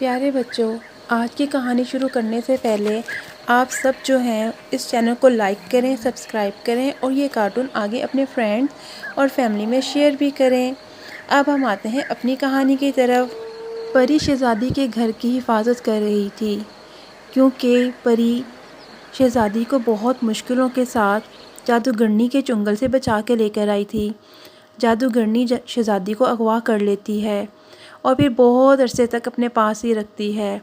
پیارے بچوں، آج کی کہانی شروع کرنے سے پہلے آپ سب جو ہیں اس چینل کو لائک کریں، سبسکرائب کریں اور یہ کارٹون آگے اپنے فرینڈز اور فیملی میں شیئر بھی کریں۔ اب ہم آتے ہیں اپنی کہانی کی طرف۔ پری شہزادی کے گھر کی حفاظت کر رہی تھی، کیونکہ پری شہزادی کو بہت مشکلوں کے ساتھ جادوگرنی کے چنگل سے بچا کے لے کر آئی تھی۔ جادوگرنی شہزادی کو اغوا کر لیتی ہے اور پھر بہت عرصے تک اپنے پاس ہی رکھتی ہے۔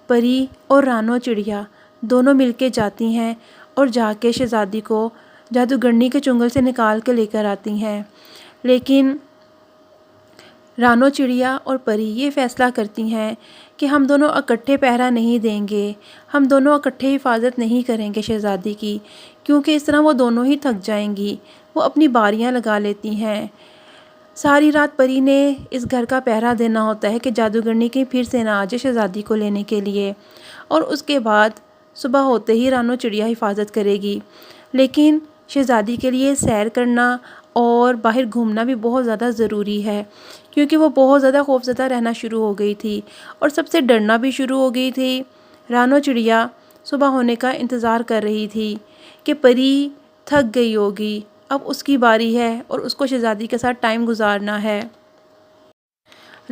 پری اور رانو چڑیا دونوں مل کے جاتی ہیں اور جا کے شہزادی کو جادوگرنی کے چنگل سے نکال کے لے کر آتی ہیں، لیکن رانو چڑیا اور پری یہ فیصلہ کرتی ہیں کہ ہم دونوں اکٹھے پہرا نہیں دیں گے، ہم دونوں اکٹھے حفاظت نہیں کریں گے شہزادی کی، کیونکہ اس طرح وہ دونوں ہی تھک جائیں گی۔ وہ اپنی باریاں لگا لیتی ہیں۔ ساری رات پری نے اس گھر کا پہرا دینا ہوتا ہے کہ جادوگرنی کہیں پھر سے نہ آ جائے شہزادی کو لینے کے لیے، اور اس کے بعد صبح ہوتے ہی رانو چڑیا حفاظت کرے گی۔ لیکن شہزادی کے لیے سیر کرنا اور باہر گھومنا بھی بہت زیادہ ضروری ہے، کیونکہ وہ بہت زیادہ خوفزدہ رہنا شروع ہو گئی تھی اور سب سے ڈرنا بھی شروع ہو گئی تھی۔ رانو چڑیا صبح ہونے کا انتظار کر رہی تھی کہ پری تھک گئی ہوگی، اب اس کی باری ہے اور اس کو شہزادی کے ساتھ ٹائم گزارنا ہے۔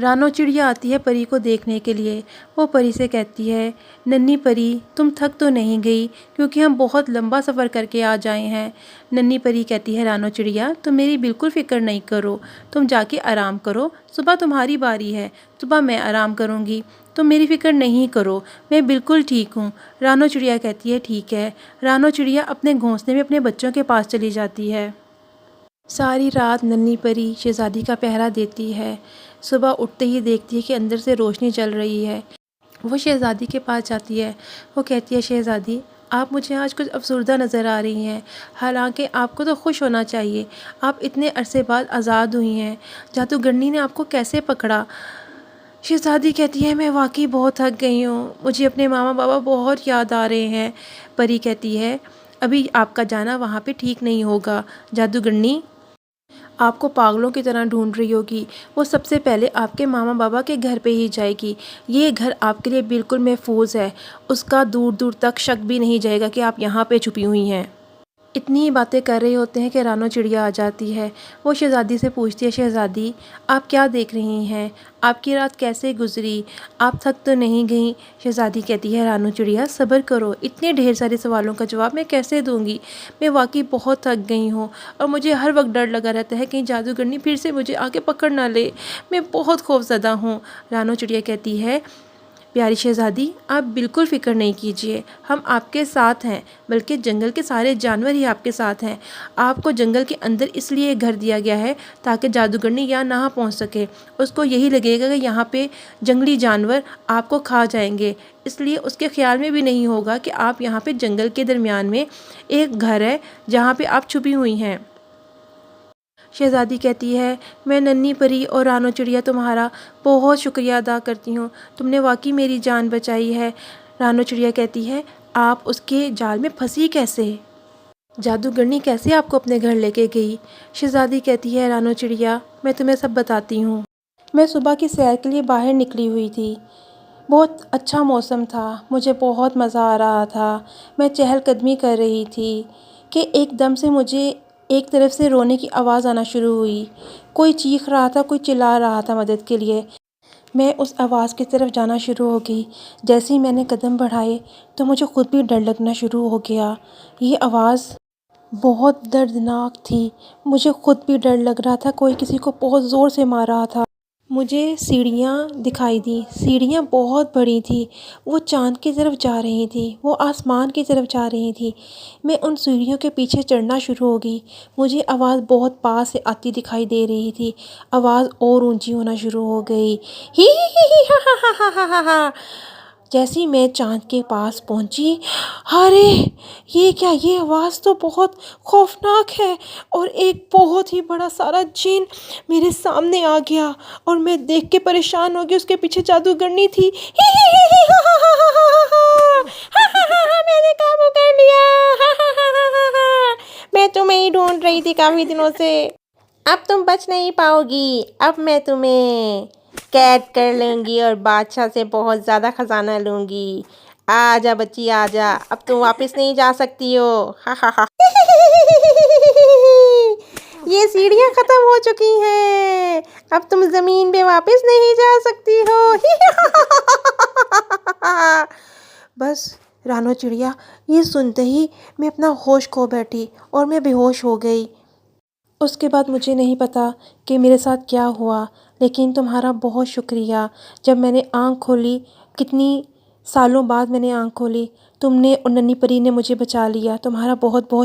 رانو چڑیا آتی ہے پری کو دیکھنے کے لیے۔ وہ پری سے کہتی ہے، ننھی پری تم تھک تو نہیں گئی، کیونکہ ہم بہت لمبا سفر کر کے آ جائے ہیں۔ ننھی پری کہتی ہے، رانو چڑیا تم میری بالکل فکر نہیں کرو، تم جا کے آرام کرو، صبح تمہاری باری ہے، صبح میں آرام کروں گی، تم میری فکر نہیں کرو، میں بالکل ٹھیک ہوں۔ رانو چڑیا کہتی ہے، ٹھیک ہے۔ رانو چڑیا اپنے گھونسلے میں اپنے بچوں کے پاس چلی جاتی ہے۔ ساری رات ننھی پری شہزادی کا پہرا دیتی ہے۔ صبح اٹھتے ہی دیکھتی ہے کہ اندر سے روشنی چل رہی ہے۔ وہ شہزادی کے پاس جاتی ہے۔ وہ کہتی ہے، شہزادی آپ مجھے آج کچھ افسردہ نظر آ رہی ہیں، حالانکہ آپ کو تو خوش ہونا چاہیے، آپ اتنے عرصے بعد آزاد ہوئی ہیں، جادوگرنی نے آپ کو کیسے پکڑا؟ شہزادی کہتی ہے، میں واقعی بہت تھک گئی ہوں، مجھے اپنے ماما بابا بہت یاد آ رہے ہیں۔ پری کہتی ہے، ابھی آپ کا جانا وہاں پہ ٹھیک نہیں ہوگا، جادوگرنی آپ کو پاگلوں کی طرح ڈھونڈ رہی ہوگی، وہ سب سے پہلے آپ کے ماما بابا کے گھر پہ ہی جائے گی، یہ گھر آپ کے لیے بالکل محفوظ ہے، اس کا دور دور تک شک بھی نہیں جائے گا کہ آپ یہاں پہ چھپی ہوئی ہیں۔ اتنی ہی باتیں کر رہے ہوتے ہیں کہ رانو چڑیا آ جاتی ہے۔ وہ شہزادی سے پوچھتی ہے، شہزادی آپ کیا دیکھ رہی ہیں؟ آپ کی رات کیسے گزری؟ آپ تھک تو نہیں گئیں؟ شہزادی کہتی ہے، رانو چڑیا صبر کرو، اتنے ڈھیر سارے سوالوں کا جواب میں کیسے دوں گی؟ میں واقعی بہت تھک گئی ہوں اور مجھے ہر وقت ڈر لگا رہتا ہے کہیں جادوگرنی پھر سے مجھے آ کے پکڑ نہ لے، میں بہت خوفزدہ ہوں۔ رانو چڑیا کہتی ہے، پیاری شہزادی آپ بالکل فکر نہیں کیجیے، ہم آپ کے ساتھ ہیں، بلکہ جنگل کے سارے جانور ہی آپ کے ساتھ ہیں۔ آپ کو جنگل کے اندر اس لیے گھر دیا گیا ہے تاکہ جادوگرنی یہاں نہ پہنچ سکے، اس کو یہی لگے گا کہ یہاں پہ جنگلی جانور آپ کو کھا جائیں گے، اس لیے اس کے خیال میں بھی نہیں ہوگا کہ آپ یہاں پہ جنگل کے درمیان میں ایک گھر ہے جہاں پہ آپ چھپی ہوئی ہیں۔ شہزادی کہتی ہے، میں ننھی پری اور رانو چڑیا تمہارا بہت شکریہ ادا کرتی ہوں، تم نے واقعی میری جان بچائی ہے۔ رانو چڑیا کہتی ہے، آپ اس کے جال میں پھنسی کیسے؟ جادوگرنی کیسے آپ کو اپنے گھر لے کے گئی؟ شہزادی کہتی ہے، رانو چڑیا میں تمہیں سب بتاتی ہوں۔ میں صبح کی سیر کے لیے باہر نکلی ہوئی تھی، بہت اچھا موسم تھا، مجھے بہت مزہ آ رہا تھا، میں چہل قدمی کر رہی تھی کہ ایک دم سے مجھے ایک طرف سے رونے کی آواز آنا شروع ہوئی، کوئی چیخ رہا تھا، کوئی چلا رہا تھا مدد کے لیے۔ میں اس آواز کی طرف جانا شروع ہو گئی، جیسے ہی میں نے قدم بڑھائے تو مجھے خود بھی ڈر لگنا شروع ہو گیا۔ یہ آواز بہت دردناک تھی، مجھے خود بھی ڈر لگ رہا تھا، کوئی کسی کو بہت زور سے مار رہا تھا۔ مجھے سیڑھیاں دکھائی دیں، سیڑھیاں بہت بڑی تھیں، وہ چاند کی طرف جا رہی تھیں، وہ آسمان کی طرف جا رہی تھیں۔ میں ان سیڑھیوں کے پیچھے چڑھنا شروع ہو گئی، مجھے آواز بہت پاس سے آتی دکھائی دے رہی تھی، آواز اور اونچی ہونا شروع ہو گئی، ہی ہی ہی ہا ہا ہا ہا ہا ہا۔ جیسے ہی میں چاند کے پاس پہنچی، ارے یہ کیا، یہ آواز تو بہت خوفناک ہے، اور ایک بہت ہی بڑا سارا جن میرے سامنے آ گیا اور میں دیکھ کے پریشان ہو گئی، اس کے پیچھے جادوگرنی تھی، ہی ہی ہی ہی ہا ہا ہا ہا ہا ہا ہا ہا، میں نے قابو کر لیا، ہا ہا ہا ہا ہا ہا، میں تمہیں ہی ڈھونڈ رہی تھی کافی دنوں سے، اب تم بچ نہیں پاؤ گی، اب میں تمہیں قید کر لوں گی اور بادشاہ سے بہت زیادہ خزانہ لوں گی۔ آ جا بچی آ جا، اب تم واپس نہیں جا سکتی ہو۔ ہا ہا ہا۔ یہ سیڑھیاں ختم ہو چکی ہیں، اب تم زمین پہ واپس نہیں جا سکتی ہو۔ بس رانو چڑیا یہ سنتے ہی میں اپنا ہوش کھو بیٹھی اور میں بے ہوش ہو گئی۔ اس کے بعد مجھے نہیں پتا کہ میرے ساتھ کیا ہوا، لیکن تمہارا بہت شکریہ۔ جب میں نے آنکھ کھولی، کتنی سالوں بعد میں نے آنکھ کھولی، تم نے اور ننھی پری نے مجھے بچا لیا۔ تمہارا بہت بہت